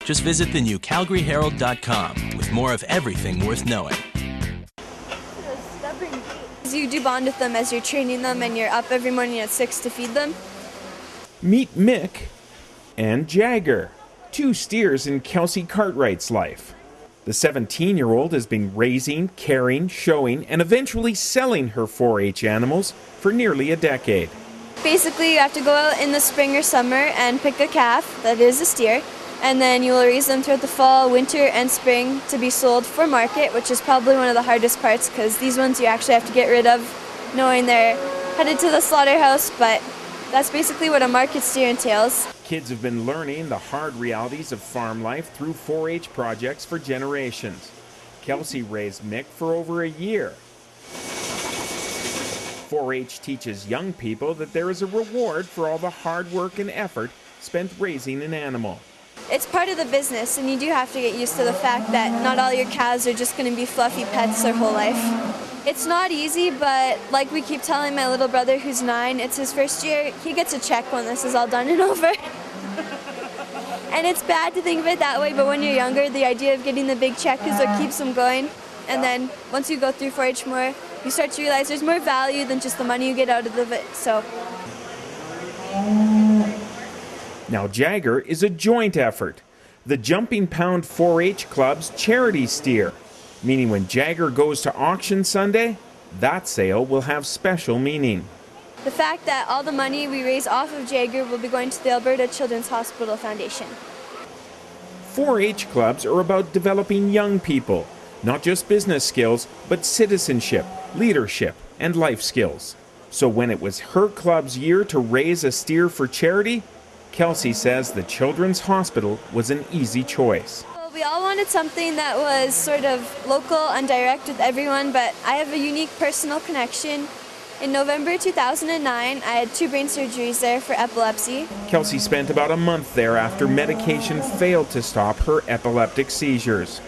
Just visit the new CalgaryHerald.com with more of everything worth knowing. You do bond with them as you're training them, and you're up every morning at 6 to feed them. Meet Mick and Jagger, two steers in Kelsey Cartwright's life. The 17-year-old has been raising, caring, showing, and eventually selling her 4-H animals for nearly a decade. Basically, you have to go out in the spring or summer and pick a calf, that is a steer, and then you will raise them throughout the fall, winter, and spring to be sold for market, which is probably one of the hardest parts because these ones you actually have to get rid of knowing they're headed to the slaughterhouse, but that's basically what a market steer entails. Kids have been learning the hard realities of farm life through 4-H projects for generations. Kelsey raised Mick for over a year. 4-H teaches young people that there is a reward for all the hard work and effort spent raising an animal. It's part of the business, and you do have to get used to the fact that not all your cows are just going to be fluffy pets their whole life. It's not easy, but like we keep telling my little brother who's 9, it's his first year, he gets a check when this is all done and over. And it's bad to think of it that way, but when you're younger, the idea of getting the big check is what keeps them going. And then once you go through 4-H more, you start to realize there's more value than just the money you get out of it. So. Now Jagger is a joint effort. The Jumping Pound 4-H Club's charity steer, meaning when Jagger goes to auction Sunday, that sale will have special meaning. The fact that all the money we raise off of Jagger will be going to the Alberta Children's Hospital Foundation. 4-H clubs are about developing young people, not just business skills, but citizenship, leadership, and life skills. So when it was her club's year to raise a steer for charity, Kelsey says the Children's Hospital was an easy choice. Well, we all wanted something that was sort of local and direct with everyone, but I have a unique personal connection. In November 2009, I had 2 brain surgeries there for epilepsy. Kelsey spent about a month there after medication failed to stop her epileptic seizures.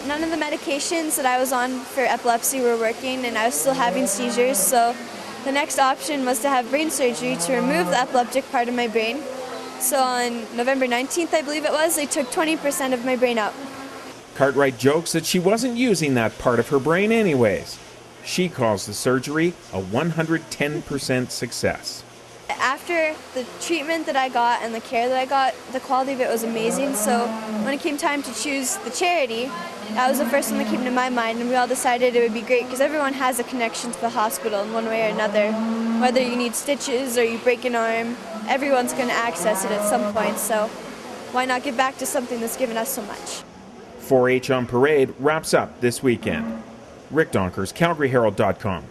None of the medications that I was on for epilepsy were working, and I was still having seizures, so the next option was to have brain surgery to remove the epileptic part of my brain. So on November 19th, I believe it was, they took 20% of my brain out. Cartwright jokes that she wasn't using that part of her brain anyways. She calls the surgery a 110% success. After the treatment that I got and the care that I got, the quality of it was amazing. So when it came time to choose the charity, that was the first one that came to my mind, and we all decided it would be great because everyone has a connection to the hospital in one way or another. Whether you need stitches or you break an arm, everyone's going to access it at some point, so why not give back to something that's given us so much? 4-H on Parade wraps up this weekend. Rick Donkers, CalgaryHerald.com.